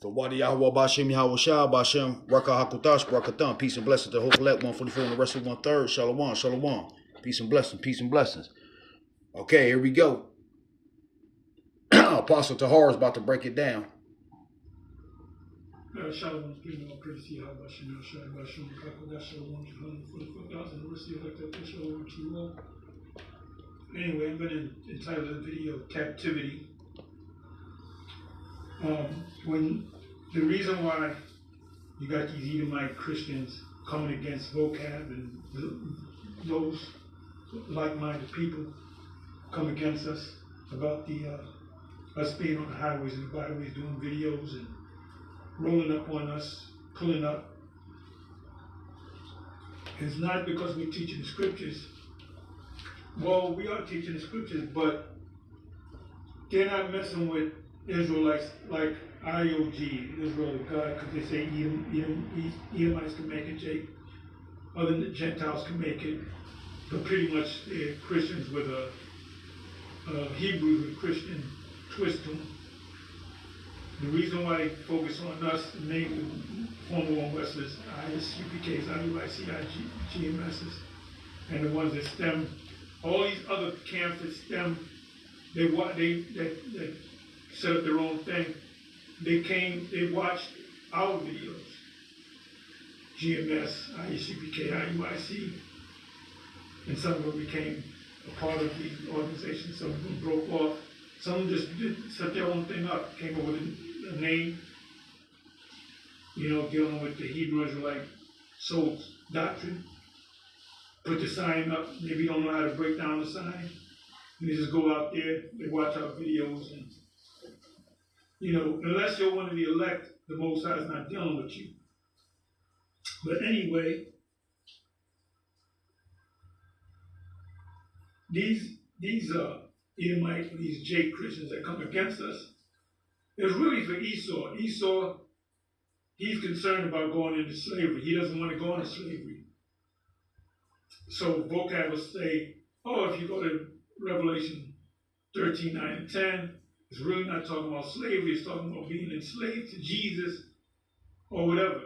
The Wadi Yahweh Bashem Yahweh Shah Bashem Raka Hakutash Barakatham. Peace and blessings to Hokolet 144 and the rest of 1/3. Shalom, shalom. Peace and blessings, peace and blessings. Okay, here we go. Apostle Tahar is about to break it down. Shalom, all praise to Yahweh Bashem Shah Bashem Raka Shalom, shalom, 44,000 the rest of you like that. Shalom to you all. Anyway, I'm going to entitle the video Captivity. When the reason why you got these Edomite Christians coming against vocab and those like-minded people come against us about the us being on the highways and the byways doing videos and rolling up on us, pulling up, it's not because we're teaching the scriptures. Well, we are teaching the scriptures, but they're not messing with Israelites like IOG, Israel of God, because they say Edomites can make it, Jake. Other Gentiles can make it, but pretty much they're Christians with a Hebrew with a Christian twist to them. The reason why they focus on us, mainly former One Westlers, ISUPKs, IUIC, GMSs, and the ones that stem, all these other camps that stem, that set up their own thing. They watched our videos, GMS, ISUPK, IUIC, and some of them became a part of the organization. Some of them broke off. Some of them just set their own thing up, came up with a name, dealing with the Hebrew Israelite soul doctrine. Put the sign up, maybe don't know how to break down the sign. And they just go out there, they watch our videos, and unless you're one of the elect, the Most High is not dealing with you. But anyway, these Edomite, these Jake Christians that come against us, it's really for Esau. Esau, he's concerned about going into slavery. He doesn't want to go into slavery. So vocab will say, if you go to Revelation 13, 9, and 10, it's really not talking about slavery, it's talking about being enslaved to Jesus or whatever.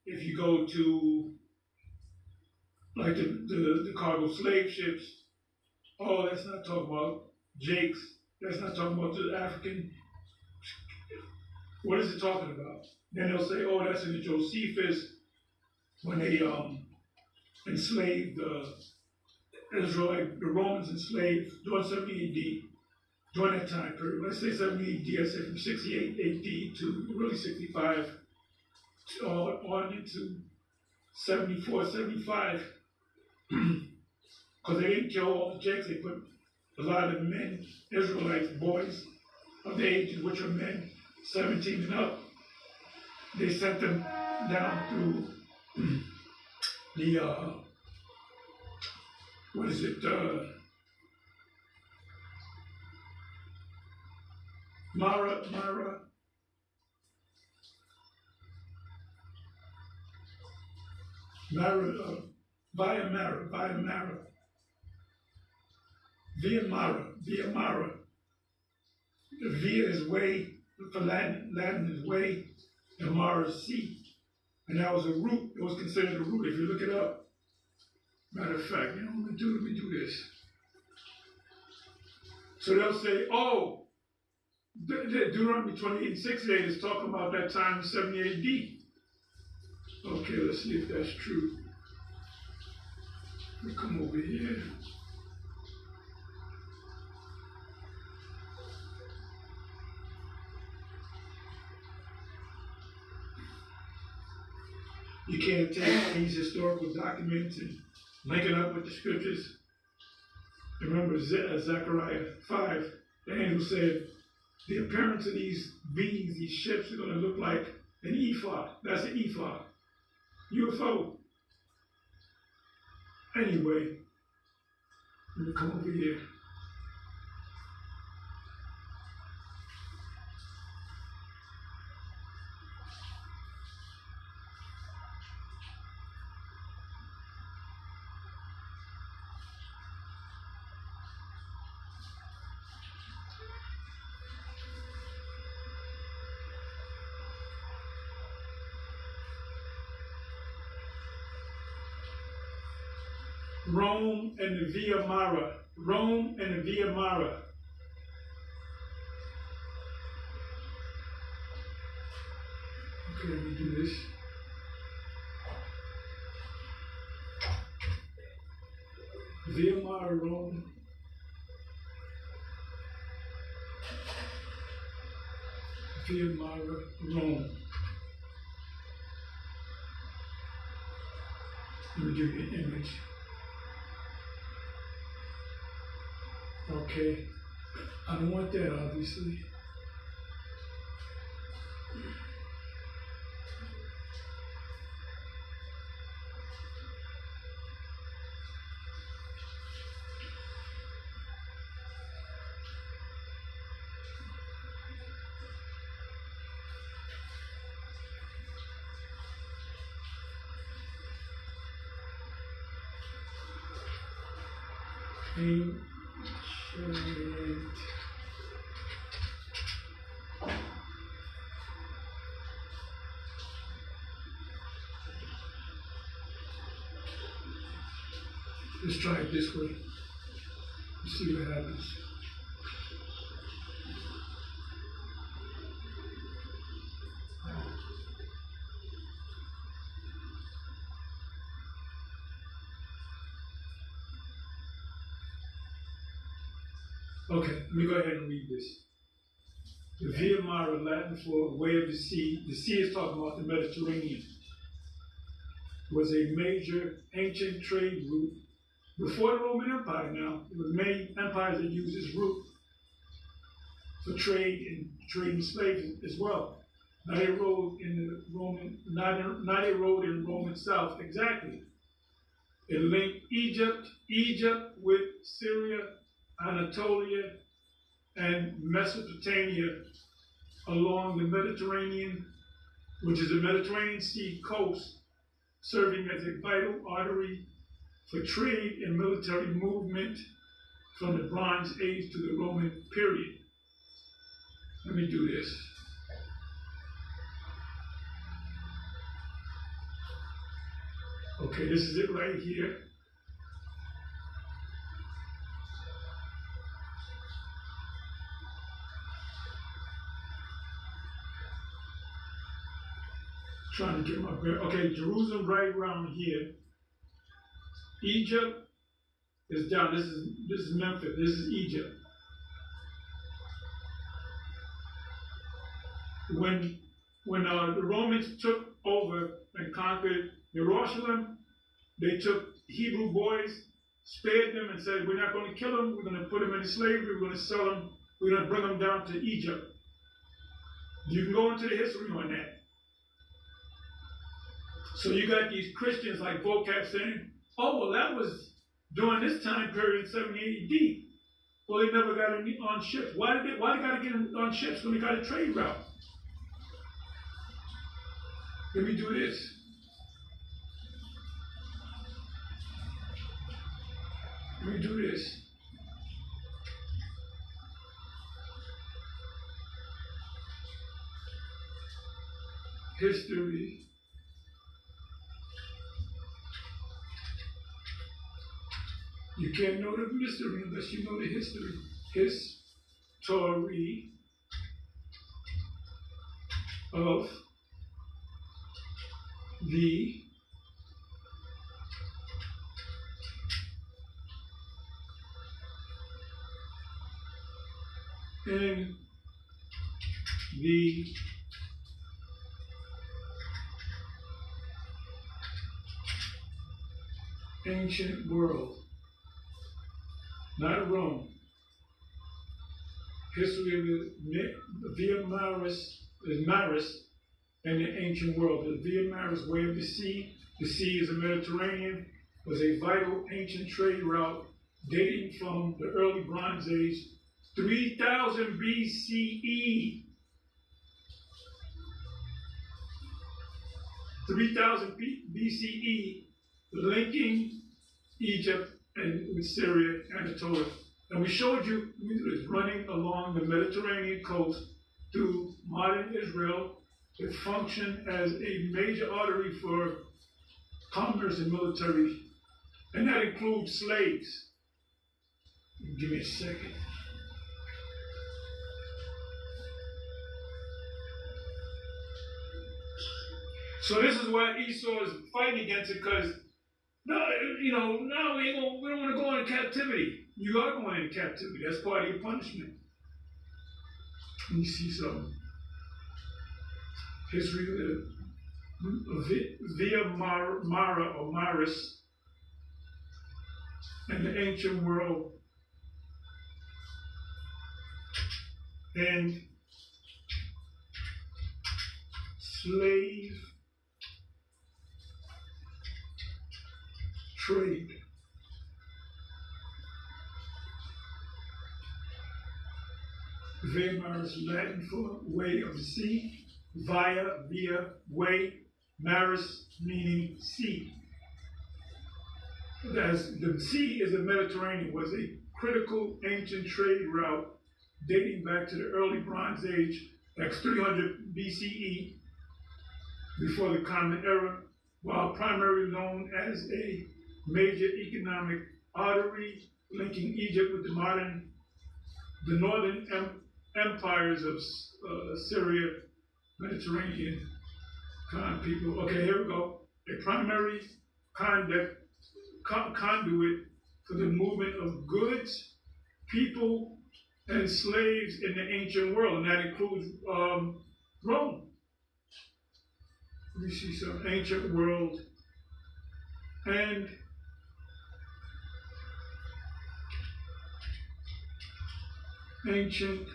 If you go to like the cargo slave ships, that's not talking about Jakes, that's not talking about the African. What is it talking about? Then they'll say, that's in the Josephus when they enslaved Israelite, the Romans enslaved during 70 AD. During that time period, let's say 70 AD, I say from 68 AD to really 65, on into 74, 75, because they didn't kill all the Jakes. They put a lot of men, Israelites, boys of the age, which are men, 17 and up. They sent them down through the, Via Mara. The Via is way, for Latin is way, and Mara is sea. And that was a route, it was considered a route if you look it up. Matter of fact, let me do this. So they'll say, Deuteronomy 28:6 is talking about that time in 70 AD. Okay, let's see if that's true. We'll come over here. You can't take these historical documents and link it up with the scriptures. Remember Zechariah 5, the angel said, the appearance of these beings, these ships, are going to look like an ephod. That's an ephod. UFO. Anyway, let me come over here. Rome and the Via Mara. Rome and the Via Mara. Okay, let me do this. Via Mara, Rome. Via Mara, Rome. Let me give you an image. Okay. I don't want that, obviously. Ancient. Let's try it this way. Let's see what happens. Okay, let me go ahead and read this. The Via Mara, Latin for way of the sea. The sea is talking about the Mediterranean. Was a major ancient trade route before the Roman Empire. Now, there were many empires that used this route for trade and trading slaves as well. Not a road in the Roman, not a road in Roman South exactly. It linked Egypt with Syria, Anatolia, and Mesopotamia along the Mediterranean, which is the Mediterranean Sea coast, serving as a vital artery for trade and military movement from the Bronze Age to the Roman period. Let me do this. Okay, this is it right here. Trying to get my bear. Okay, Jerusalem right around here. Egypt is down. This is Memphis. This is Egypt. When the Romans took over and conquered Jerusalem, they took Hebrew boys, spared them, and said, "We're not going to kill them. We're going to put them into slavery. We're going to sell them. We're going to bring them down to Egypt." You can go into the history on that. So you got these Christians like Vocab saying, "Oh, well, that was during this time period, 70 AD. Well, they never got on ships. Why they got to get on ships when they got a trade route?" Let me do this. Let me do this. History. You can't know the mystery unless you know the history. History of the in the ancient world. Not Rome. History of the Via Maris and the ancient world. The Via Maris, way of the sea. The sea is the Mediterranean. Was a vital ancient trade route dating from the early Bronze Age, 3000 BCE. 3000 BCE, linking Egypt and with Syria, Anatolia. And we showed you it's running along the Mediterranean coast through modern Israel. It functioned as a major artery for commerce and military and that includes slaves. Give me a second. So this is why Esau is fighting against it, because no, now we don't want to go into captivity. You are going into captivity. That's part of your punishment. Let me see some history via Mara or Maris in the ancient world, and slave trade. Via Maris, Latin for way of the sea. Via, way. Maris meaning sea. As the sea is the Mediterranean, was a critical ancient trade route dating back to the early Bronze Age, that's 300 BCE, before the Common Era, while primarily known as a major economic artery linking Egypt with the northern empires of Syria, Mediterranean kind of people. Okay, here we go. A primary conduit for the movement of goods, people, and slaves in the ancient world, and that includes Rome. Let me see some ancient world and ancient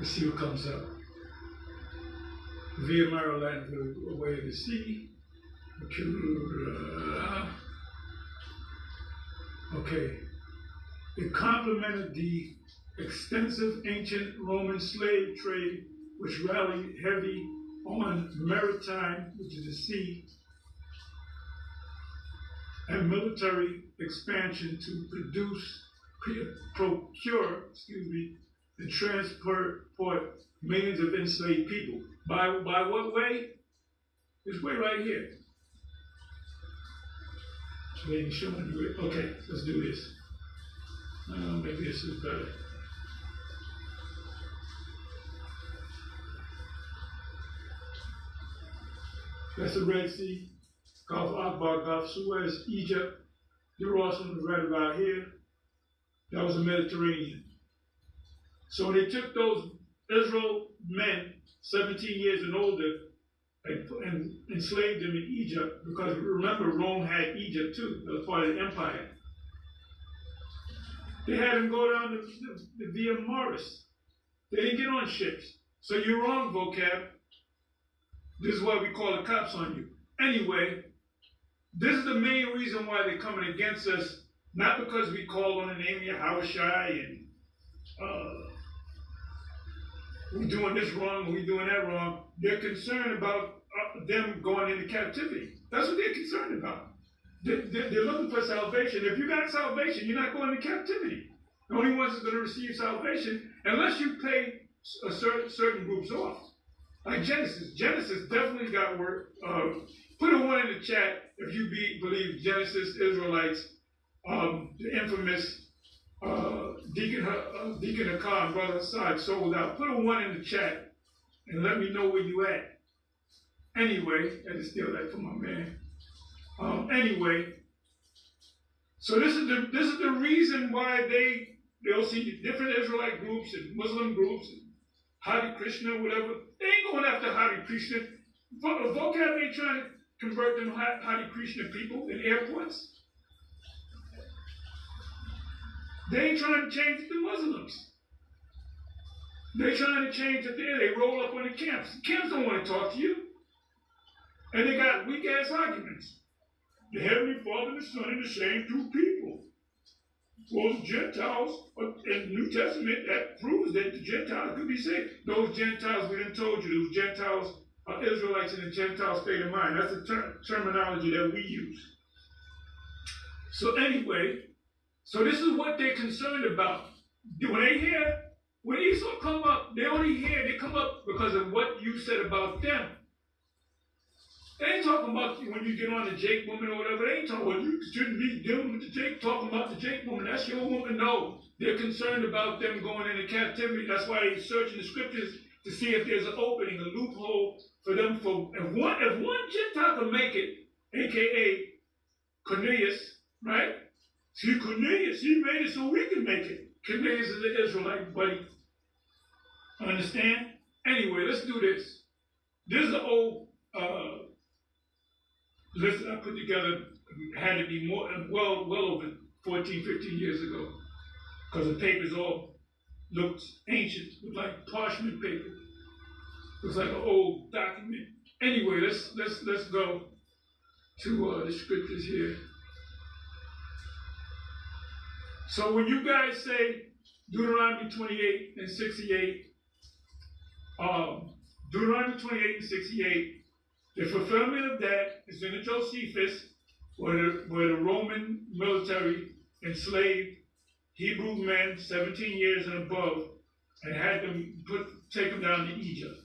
let's see what comes up. Via Maryland, away of the sea. Okay. It complemented the extensive ancient Roman slave trade, which rallied heavy on maritime, which is the sea, and military expansion to procure, and transport millions of enslaved people. By what way? This way right here. They ain't showing you it. Okay, let's do this. Maybe this is better. That's the Red Sea, Gulf Akbar, Gulf Suez, Egypt. Jerusalem is right about here. That was the Mediterranean. So they took those Israel men, 17 years and older, and enslaved them in Egypt, because remember, Rome had Egypt too. That was part of the empire. They had them go down the Via Maris. They didn't get on ships. So you're wrong, vocab. This is why we call the cops on you. Anyway, this is the main reason why they're coming against us, not because we call on the name of Yahushai and we're doing this wrong, we're doing that wrong. They're concerned about them going into captivity. That's what they're concerned about. They're looking for salvation. If you got salvation, you're not going into captivity. The only ones that's going to receive salvation, unless you pay certain groups off. Like Genesis. Genesis definitely got work. Put a 1 in the chat if you believe Genesis, Israelites, the infamous Deacon Hakar and Brother Assad sold out. Put a 1 in the chat and let me know where you at. Anyway, I had to steal that from my man. Anyway, so this is the reason why they'll see different Israelite groups and Muslim groups and Hare Krishna, whatever. They ain't going after Hare Krishna. Vocab ain't trying to convert them Hare Krishna people in airports. They ain't trying to change the Muslims. They trying to change it there. They roll up on the camps. The camps don't want to talk to you. And they got weak ass arguments. The Heavenly Father and the Son are the same two people. Well, the Gentiles, in the New Testament, that proves that the Gentiles could be saved. Those Gentiles, we done told you, those Gentiles are Israelites in the Gentile state of mind. That's the terminology that we use. So anyway, so this is what they're concerned about. When Esau come up, they come up because of what you said about them. They ain't talking about when you get on the Jake woman or whatever. They ain't talking about you shouldn't be dealing with the Jake, talking about the Jake woman. That's your woman. No. They're concerned about them going into captivity. That's why they're searching the scriptures to see if there's an opening, a loophole for them. If one Gentile can make it, a.k.a. Cornelius, right? See, Cornelius, he made it so we can make it. Cornelius is an Israelite, buddy. Understand? Anyway, let's do this. This is an old list I put together. Had to be well over 14, 15 years ago. Because the papers all looked ancient. Looked like parchment paper. Looks like an old document. Anyway, let's go to the scriptures here. So when you guys say Deuteronomy 28 and 68, Deuteronomy 28 and 68, the fulfillment of that is in the Josephus, where the Roman military enslaved Hebrew men 17 years and above and had them take them down to Egypt.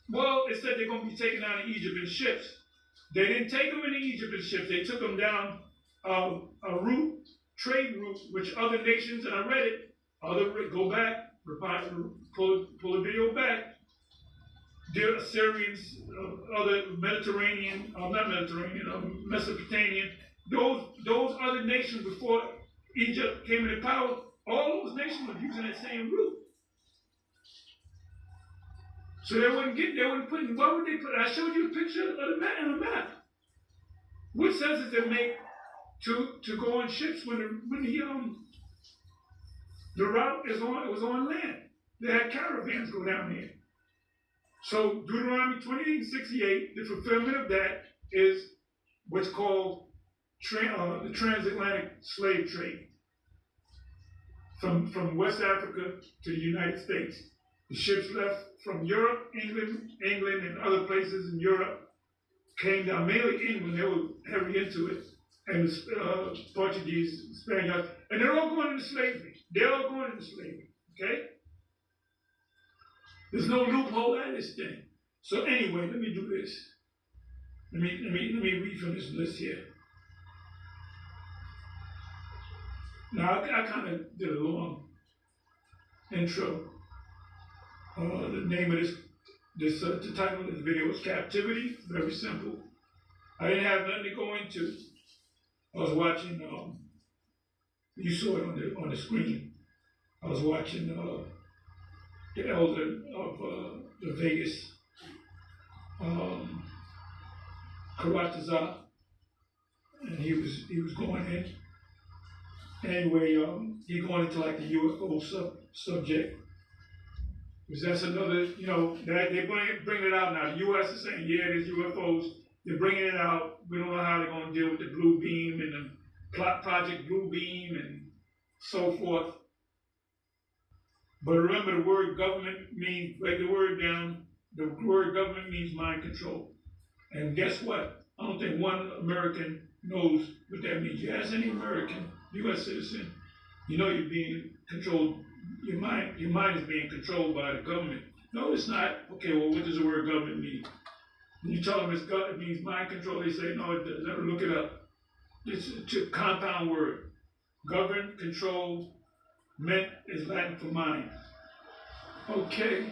Well, it said they're going to be taken down to Egypt in ships. They didn't take them into Egypt in ships. They took them down a trade route, which other nations, and I read it, go back, pull the video back. The Assyrians, other Mesopotamian, those other nations before Egypt came into power, all those nations were using that same route. So they wouldn't put, why would they put, I showed you a picture of the map. What sense does it make to go on ships when the route was on land? They had caravans go down there. So Deuteronomy 28 and 68, the fulfillment of that is what's called the transatlantic slave trade from West Africa to the United States. The ships left from Europe, England, and other places in Europe, came down, mainly England. They were heavy into it, and the Portuguese, Spaniards, and they're all going into slavery. Okay? There's no loophole at this thing. So anyway, let me do this. Let me read from this list here. Now I kind of did a long intro. The name of the title of this video is Captivity. Very simple. I didn't have nothing to go into. I was watching. You saw it on the screen. I was watching the elder of the Vegas, Karatazar, and he was going in. Anyway, he going into like the UFO subject. Because that's another, that they bring it out now. The U.S. is saying, yeah, there's UFOs. They're bringing it out. We don't know how they're going to deal with the Blue Beam and the Project Blue Beam and so forth. But remember, the word government means, write the word down, the word government means mind control. And guess what? I don't think one American knows what that means. You ask any American, U.S. citizen, you're being controlled. Your mind is being controlled by the government. No, it's not. Okay, well, what does the word government mean? When you tell them it means mind control, they say, no, it doesn't. Never look it up. It's a compound word. Govern, control, ment is Latin for mind. Okay,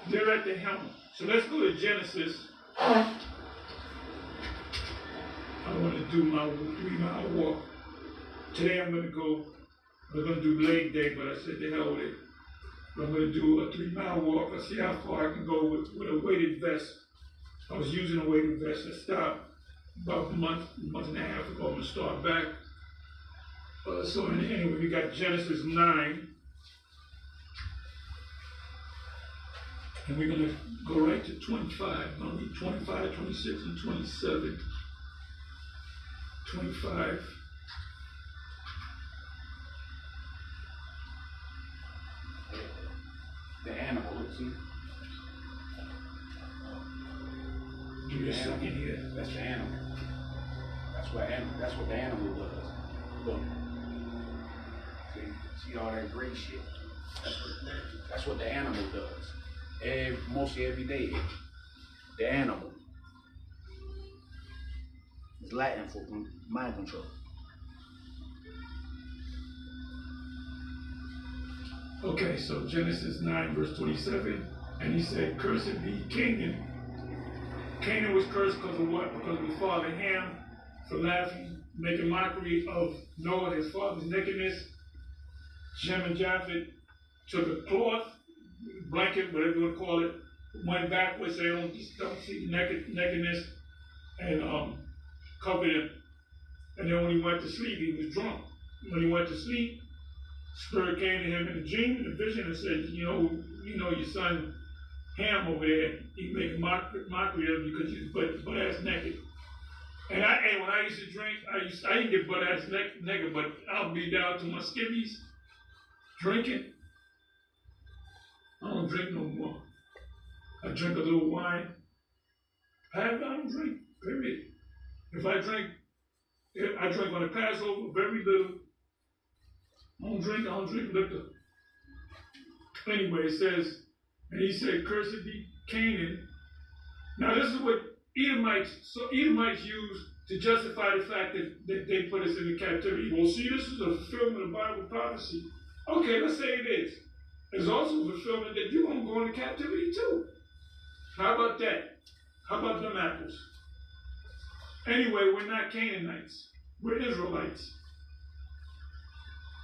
they're at the helm. So let's go to Genesis. I want to do my 3-mile walk. Today I'm going to do leg day, but I said to hell with it. But I'm going to do a 3-mile walk. I'll see how far I can go with a weighted vest. I was using a weighted vest. I stopped about a month and a half ago. I'm going to start back. So anyway, we got Genesis 9. And we're going to go right to 25. I'm going to read 25, 26, and 27. 25. The animal, look, see? Give me a second here. That's the animal. That's what the animal does. Look. See all that gray shit? That's what the animal does. Mostly every day. The animal. It's Latin for mind control. Okay, so Genesis 9, verse 27. And he said, "Cursed be Canaan." Canaan was cursed because of what? Because of his father Ham, for laughing, making mockery of Noah, his father's nakedness. Shem and Japheth took a cloth, blanket, whatever you want to call it, went backwards so they don't see the nakedness, and covered him. And then when he went to sleep, he was drunk. When he went to sleep, Spirit came to him in a dream, in a vision, and said, you know your son Ham over there, he make mockery of you because you butt ass naked. And when I used to drink, I didn't get butt ass naked, but I'll be down to my skivvies drinking. I don't drink no more. I drink a little wine. I don't drink, period. If I drink on the Passover, very little. I don't drink liquor. Anyway, it says, and he said, "Cursed be Canaan." Now this is what Edomites use to justify the fact that they put us into captivity. Well, see, this is a fulfillment of Bible prophecy. Okay, let's say it is. There's also a fulfillment that you're going to go into captivity too. How about that? How about them apples? Anyway, we're not Canaanites. We're Israelites.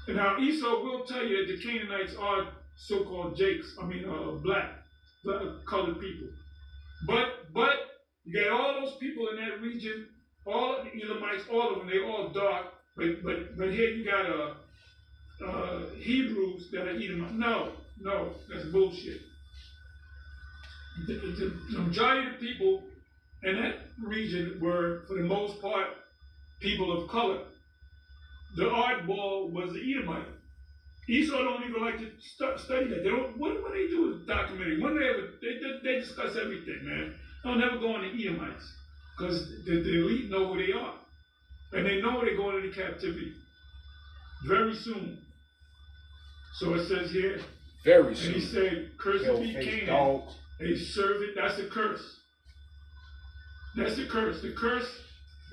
And now Esau will tell you that the Canaanites are so-called black colored people. But you got all those people in that region, all the Edomites, all of them, they all dark. But here you got Hebrews that are Edomites. No, that's bullshit. The majority of the people in that region were, for the most part, people of color. The oddball was the Edomite. Esau don't even like to study that. They don't. What they do is documentary. When they discuss everything, man. They'll never go into Edomites because the elite know who they are, and they know they're going into captivity very soon. So it says here, very soon. And he said, "Cursed be Canaan, a servant." That's the curse. That's the curse. The curse.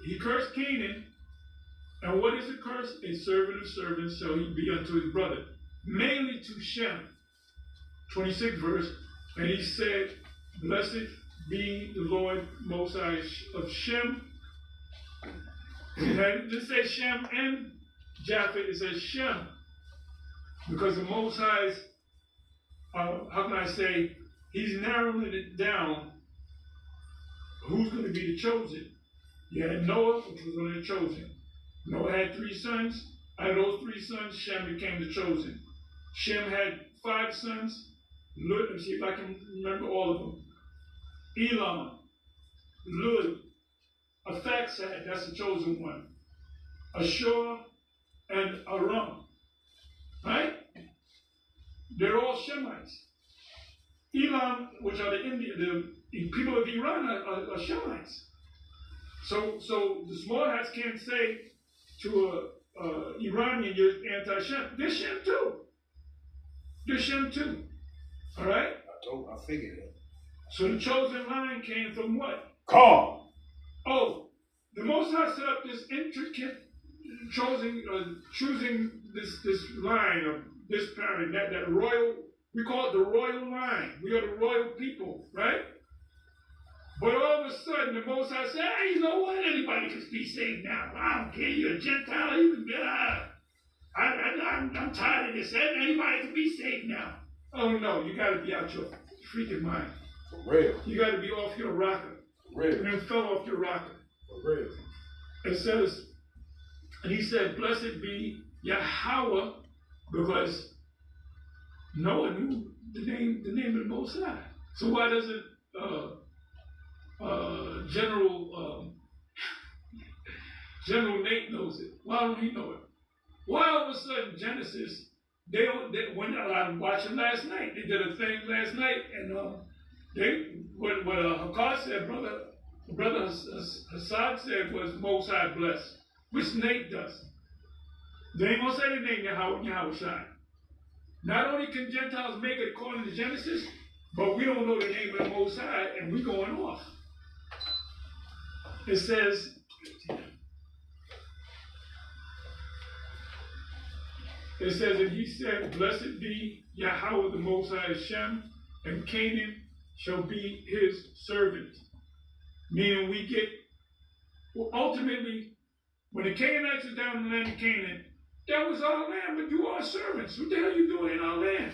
He cursed Canaan. And what is the curse? A servant of servants shall he be unto his brother. Mainly to Shem. 26th verse. And he said, "Blessed be the Lord Most High of Shem." And this says Shem and Japheth. It says Shem. Because the Most High's, how can I say, he's narrowing it down. Who's going to be the chosen? You had Noah, which was one of the chosen. Noah had 3 sons. Out of those 3 sons, Shem became the chosen. Shem had 5 sons. Let's see if I can remember all of them. Elam, Lud, Arphaxad, that's the chosen one. Ashur, and Aram. Right? They're all Shemites. Elam, which are the people of Iran, are Shemites. So the small hats can't say to a Iranian, you're anti-Shem. They're Shem too. They're Shem too. All right? I figured it. So the chosen line came from what? Calm. Oh, the Most High set up this intricate choosing this line of this parent, that royal, we call it the royal line. We are the royal people, right? But all of a sudden, the Most High said, "Hey, you know what? Anybody can be saved now. I don't care. You're a Gentile. You can get out. I'm tired of this. Anybody can be saved now." Oh, no. You got to be out your freaking mind. For real. You got to be off your rocker. For real. And then fell off your rocker. For real. It says, and he said, "Blessed be Yahweh," because Noah knew the name of the Most High. So why doesn't General Nate knows it? Why don't he know it? Why all of a sudden Genesis? When I was watching last night, they did a thing last night, and what Hakar said, brother Hassad said was Most High blessed, which Nate does. They ain't gonna say the name Yahweh Shai. Not only can Gentiles make it according to Genesis, but we don't know the name of the Most High, and we going off. It says, and he said, blessed be Yahweh the Most High Hashem, and Canaan shall be his servant. Meaning we get, well, ultimately, when the Canaanites are down in the land of Canaan, that was our land, but you are servants. What the hell are you doing in our land?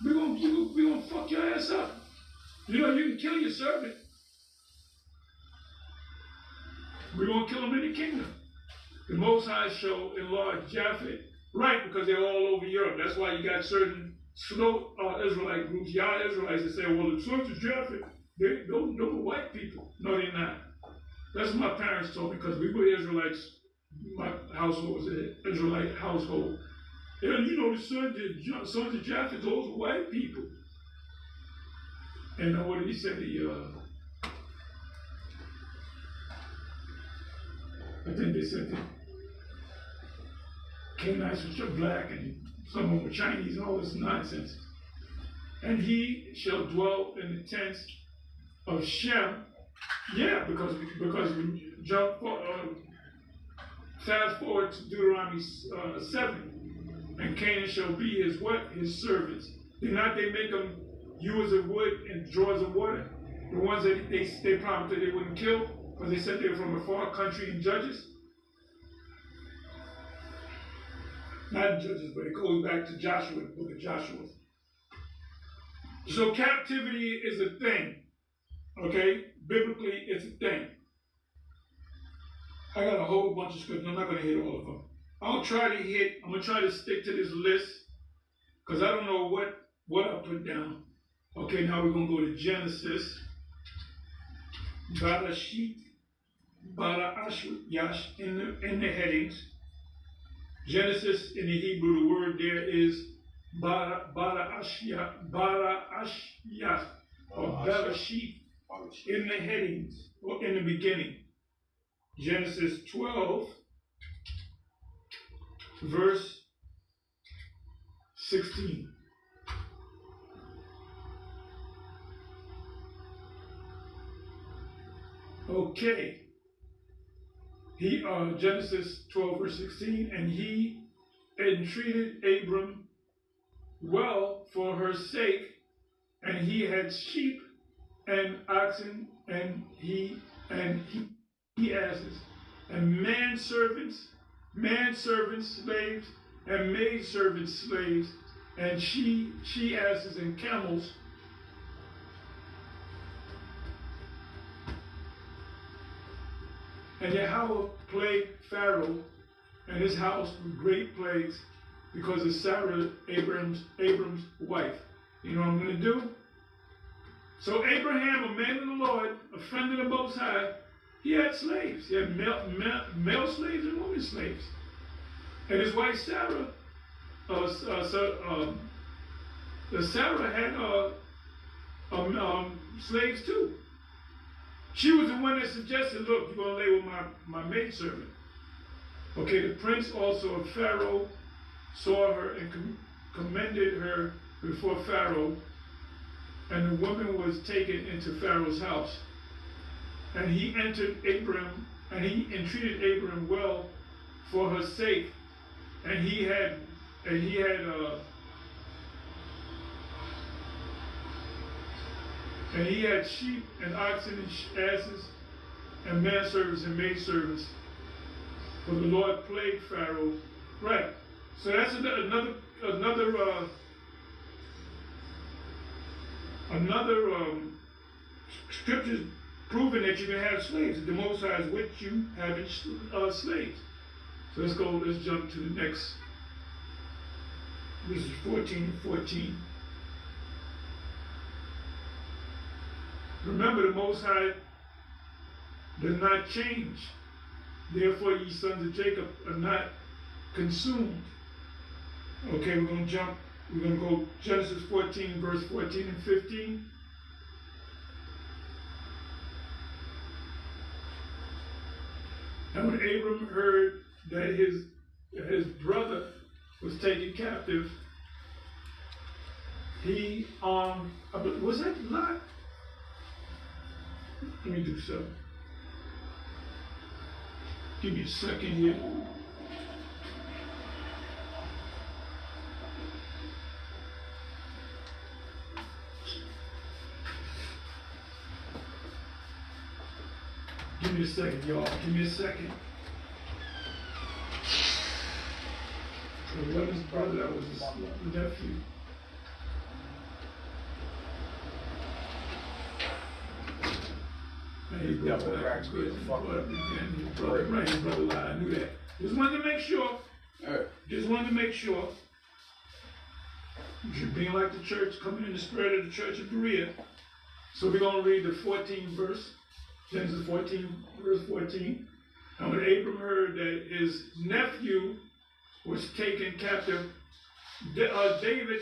We're gonna fuck your ass up. You know, you can kill your servant. We're gonna kill him in the kingdom. The Most High shall enlarge Japheth. Right, because they're all over Europe. That's why you got certain slow Israelite groups, Yah Israelites, that say, well, the sons of Japheth, those are white people. No, they're not. That's what my parents told me, because we were Israelites. My household was an Israelite household. And you know, the sons of Japheth, those are white people. And what did he say? I think they said that Canaanites which are black, and some of them were Chinese, and all this nonsense. And he shall dwell in the tents of Shem. Yeah, because we jump fast forward to Deuteronomy 7, and Canaan shall be his what? His servants. Did not they make them hewers of wood and drawers of water? The ones that they promised that they wouldn't kill, because they said they were from a far country in Judges. Not in Judges, but it goes back to Joshua, the book of Joshua. So captivity is a thing, okay? Biblically, it's a thing. I got a whole bunch of scriptures. I'm not going to hit all of them. I'm going to try to stick to this list, because I don't know what I put down. Okay, now we're going to go to Genesis. Barashit, Yash in the headings. Genesis in the Hebrew, the word there is Barashiyah, or Bereshit, in the headings, or in the beginning. Genesis 12, verse 16. Okay. Genesis 12, verse 16, and he entreated Abram well for her sake, and he had sheep and oxen, and he asses, and manservants, slaves, and maidservants, slaves, and she asses and camels. And Yahweh plagued Pharaoh and his house with great plagues because of Sarah, Abram's wife. You know what I'm going to do? So Abraham, a man of the Lord, a friend of the Most High, he had slaves. He had male slaves and women slaves. And his wife Sarah, Sarah had slaves too. She was the one that suggested, look, you're going to lay with my maidservant. Okay, the prince also of Pharaoh saw her and commended her before Pharaoh, and the woman was taken into Pharaoh's house. And he entreated Abram well for her sake, and he had sheep and oxen and asses and manservants and maidservants. For the Lord plagued Pharaoh. Right. So that's another scriptures proving that you can have slaves. The Most High is with you having slaves. So let's jump to the next. This is 14 and 14. Remember, the Most High does not change. Therefore, ye sons of Jacob are not consumed. Okay, we're going to jump. We're going to go Genesis 14, verse 14 and 15. And when Abram heard that his brother was taken captive, he was that Lot? Let me do so. Give me a second here. Give me a second, y'all. Give me a second. It wasn't his brother, that was his nephew. His brother lied. I knew that. Just wanted to make sure. Just wanted to make sure. You're being like the church, coming in the spirit of the church of Berea. So we're going to read the 14th verse. Genesis 14, verse 14. And when Abram heard that his nephew was taken captive, David,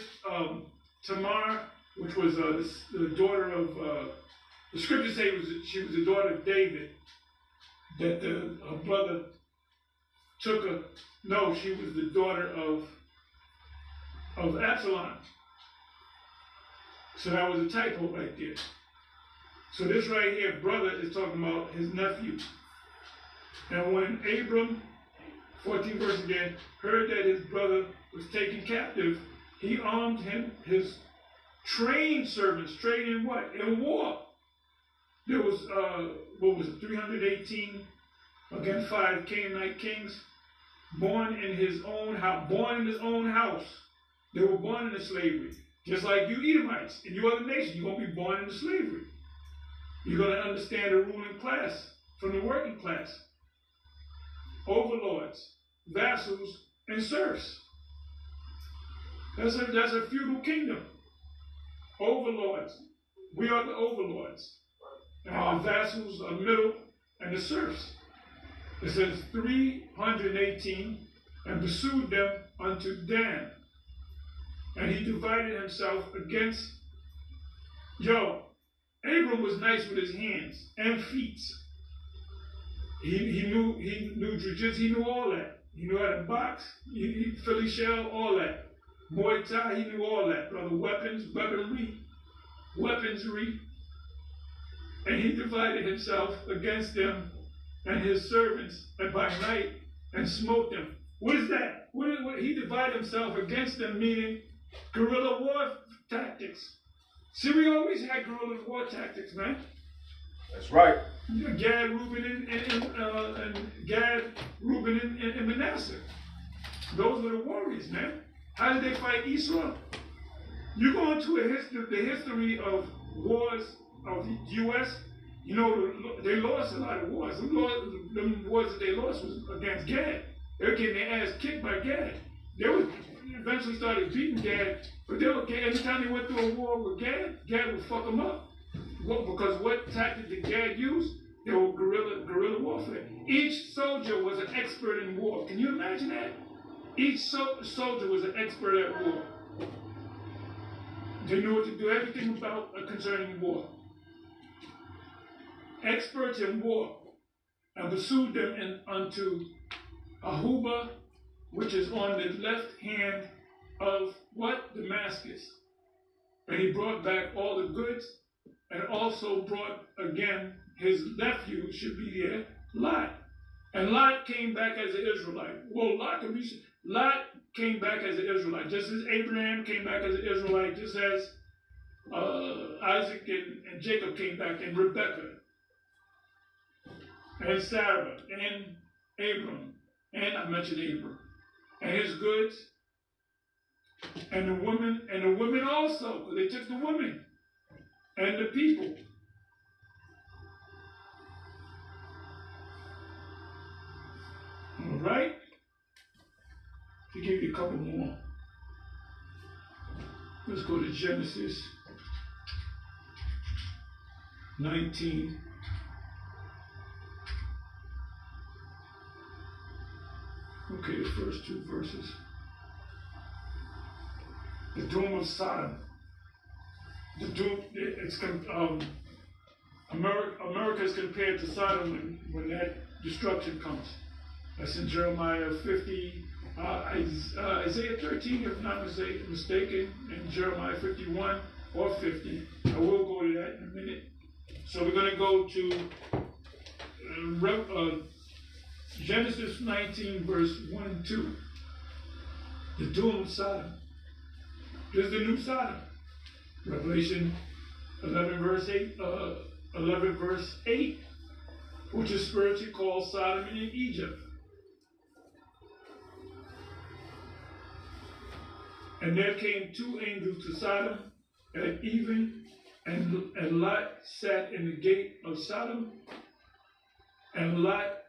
Tamar, which was the daughter of, the scriptures say she was the daughter of David, that her brother took her. No, she was the daughter of Absalom. So that was a typo right there. So this right here, brother, is talking about his nephew. And when Abram, 14 verse again, heard that his brother was taken captive, he armed his trained servants, trained in what? In war. There was, 318, again, 5 Canaanite kings, born in his own house. They were born into slavery. Just like you Edomites and you other nations, you're going to be born into slavery. You're going to understand the ruling class from the working class. Overlords, vassals, and serfs. That's a feudal kingdom. Overlords. We are the overlords. And the vassals are middle, and the serfs. It says 318, and pursued them unto Dan. And he divided himself against. Abram was nice with his hands and feet. He knew jiu-jitsu, he knew all that. He knew how to box, Philly shell, all that. Muay Thai, he knew all that. Brother, weaponry. And he divided himself against them and his servants and by night and smote them. What is that? He divided himself against them, meaning guerrilla war tactics. See, we always had guerrilla war tactics, man. That's right. Gad, Reuben, and Manasseh. Those were the warriors, man. How did they fight Esau? You go into the history of wars of the U.S., they lost a lot of wars. The wars that they lost was against Gad. They were getting their ass kicked by Gad. They eventually started beating Gad, but every time they went through a war with Gad would fuck them up. Because what tactic did Gad use? They were guerrilla warfare. Each soldier was an expert in war. Can you imagine that? Each soldier was an expert at war. They knew what to do, everything about concerning war. Experts in war, and pursued them unto Ahuba, which is on the left hand of what? Damascus. And he brought back all the goods, and also brought again his nephew, should be there, Lot. And Lot came back as an Israelite. Well, Lot came back as an Israelite, just as Abraham came back as an Israelite, just as Isaac and Jacob came back, and Rebekah, and Sarah, and Abram, and I mentioned Abram, and his goods, and the women also, because they took the women, and the people. All right? To give you a couple more. Let's go to Genesis 19. Okay, the first two verses. The doom of Sodom. The doom, America is compared to Sodom when that destruction comes. That's in Jeremiah 50, Isaiah 13, if not mistaken, and Jeremiah 51 or 50. I will go to that in a minute. So we're going to go to Genesis 19, verse 1 and 2. The doom of Sodom. This is the new Sodom. Revelation 11, verse 8, which is spiritually called Sodom in Egypt. And there came two angels to Sodom at even, and Lot sat in the gate of Sodom. And Lot,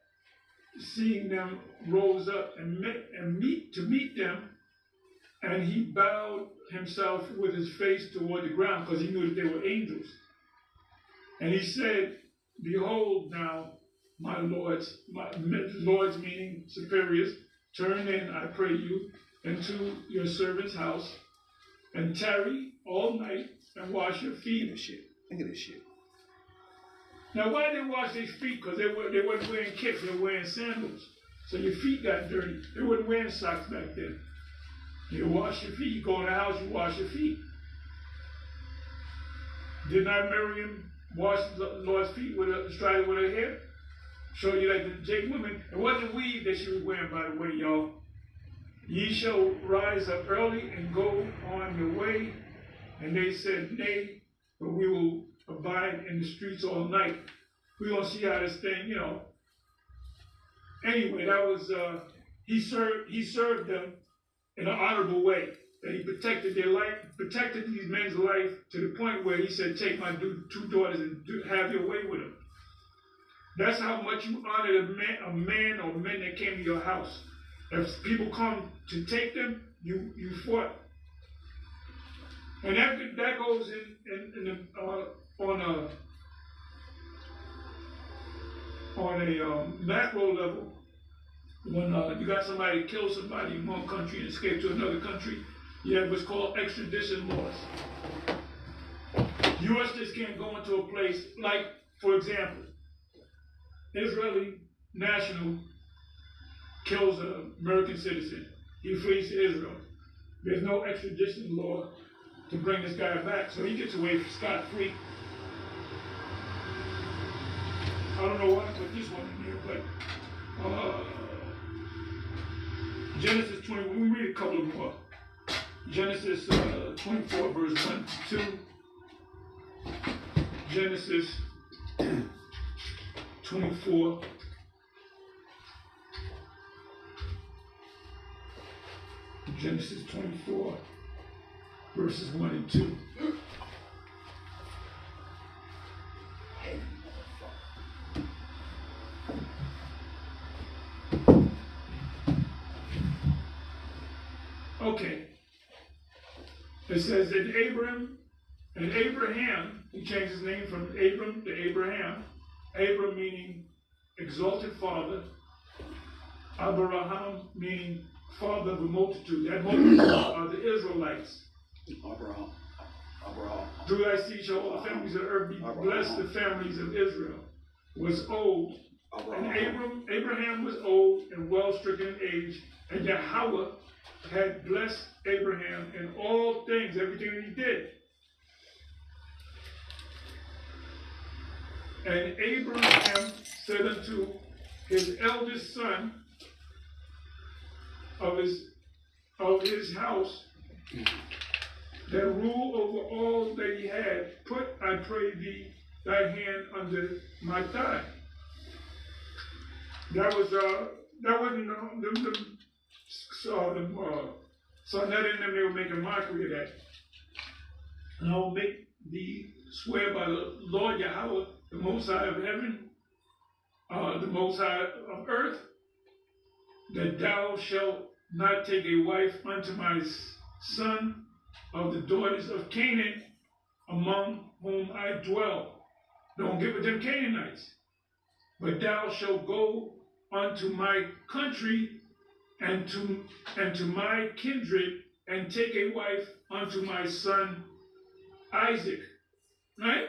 seeing them, rose up to meet them, and he bowed himself with his face toward the ground, because he knew that they were angels. And he said, "Behold now, my lords meaning superiors, turn in, I pray you, into your servant's house, and tarry all night, and wash your feet." Look at this shit. Now, why did they wash their feet? Because they weren't wearing kicks, they were wearing sandals. So your feet got dirty. They weren't wearing socks back then. You wash your feet. You go in the house, you wash your feet. Did not Miriam wash the Lord's feet with her hair? Show you like the Jake women. It wasn't weave that she was wearing, by the way, y'all. Ye shall rise up early and go on your way. And they said, "Nay, but we will abide in the streets all night." We're going to see how this thing, Anyway, that was, he served them in an honorable way. That he protected their life, protected these men's life to the point where he said, "Take my two daughters and have your way with them." That's how much you honored a man or men that came to your house. If people come to take them, you fought. And that goes on a macro level. When you got somebody kill somebody in one country and escape to another country, you have what's called extradition laws. U.S. just can't go into a place like, for example, Israeli national kills an American citizen. He flees to Israel. There's no extradition law to bring this guy back, so he gets away scot-free. I don't know why I put this one in here, but Genesis 20, we read a couple of more. Genesis 24, verse 1 to 2. Genesis 24. Genesis 24, verses 1 and 2. Okay. It says that Abraham, he changed his name from Abram to Abraham. Abram meaning exalted father. Abraham meaning father of a multitude. That multitude are the Israelites. Abraham. Through thy seed shall all the families of the earth be blessed. The families of Israel was old. And Abraham was old and well stricken in age. And Yahweh had blessed Abraham in all things, everything that he did. And Abraham said unto his eldest son of his house that rule over all that he had, "Put, I pray thee, thy hand under my thigh." That wasn't so that in them they were making mockery of that. And I will make thee swear by the Lord Yahweh, the Most High of heaven, the Most High of earth, that thou shalt not take a wife unto my son of the daughters of Canaan, among whom I dwell. Don't get with them Canaanites. But thou shalt go unto my country and to my kindred, and take a wife unto my son Isaac. Right?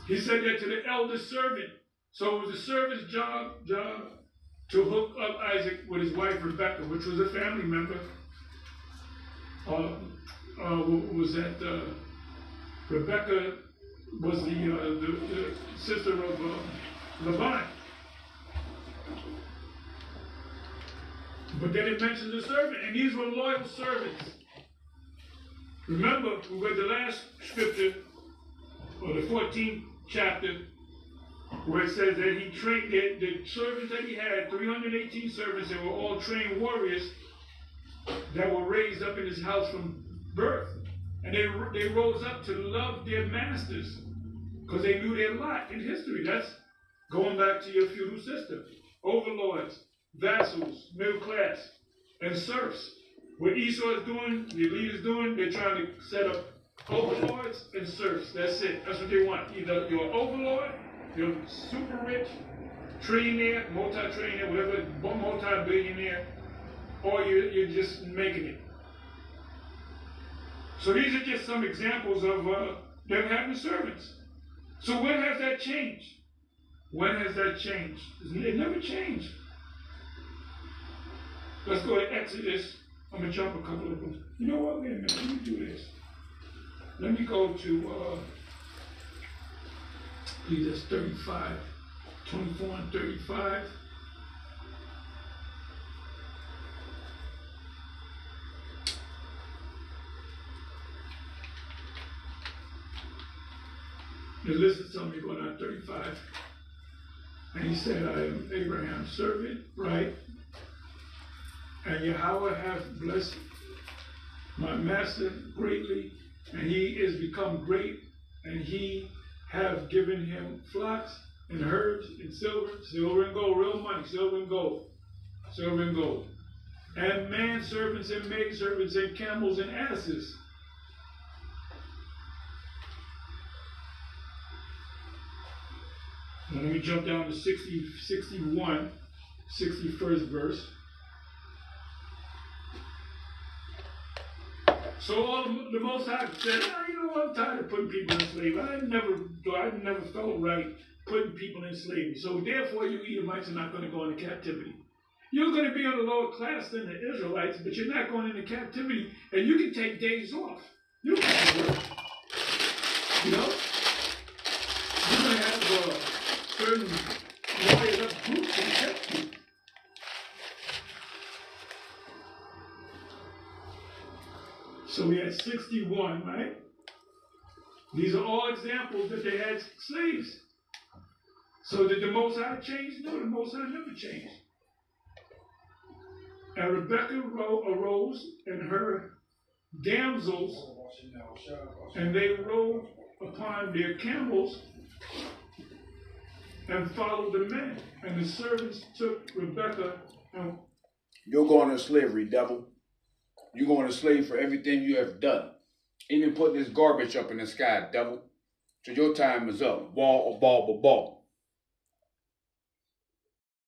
He said that to the eldest servant. So it was the servant's job to hook up Isaac with his wife Rebekah, which was a family member. Rebekah was the sister of Laban. But then it mentions the servant, and these were loyal servants. Remember, we read the last scripture, or the 14th chapter, where it says that he trained the servants that he had, 318 servants, that were all trained warriors that were raised up in his house from birth. And they rose up to love their masters because they knew their lot in history. That's going back to your feudal system. Overlords, vassals, middle class, and serfs. What Esau is doing, the elite is doing, they're trying to set up overlords and serfs. That's it. That's what they want. Either you're an overlord, you're super rich, trillionaire, multi-trillionaire, whatever, multi-billionaire, or you're just making it. So these are just some examples of them having servants. So when has that changed? When has that changed? It never changed. Let's go to Exodus. I'm going to jump a couple of them. You know what? Wait a minute. Let me do this. Let me go to, I believe that's 35. 24 and 35. The list is telling me going on 35. And he said, I am Abraham's servant, right? And Yahweh hath blessed my master greatly, and he is become great, and he have given him flocks and herds and silver and gold, real money, silver and gold, and manservants and maidservants and camels and asses. Now let me jump down to 61, 61st verse. So all the Most High said, you know what, I'm tired of putting people in slavery. I never felt right putting people in slavery. So therefore you Edomites are not going to go into captivity. You're going to be on a lower class than the Israelites, but you're not going into captivity, and you can take days off. You don't have to work. You know? You're going to have certain lawyers up groups to protect you. So we had 61, right? These are all examples that they had slaves. So did the Most High change? No, the Most High never changed. And Rebekah arose and her damsels, and they rode upon their camels and followed the men. And the servants took Rebekah and... You're going to slavery, devil. You're going to slave for everything you have done. Even putting this garbage up in the sky, devil. So your time is up. Ball.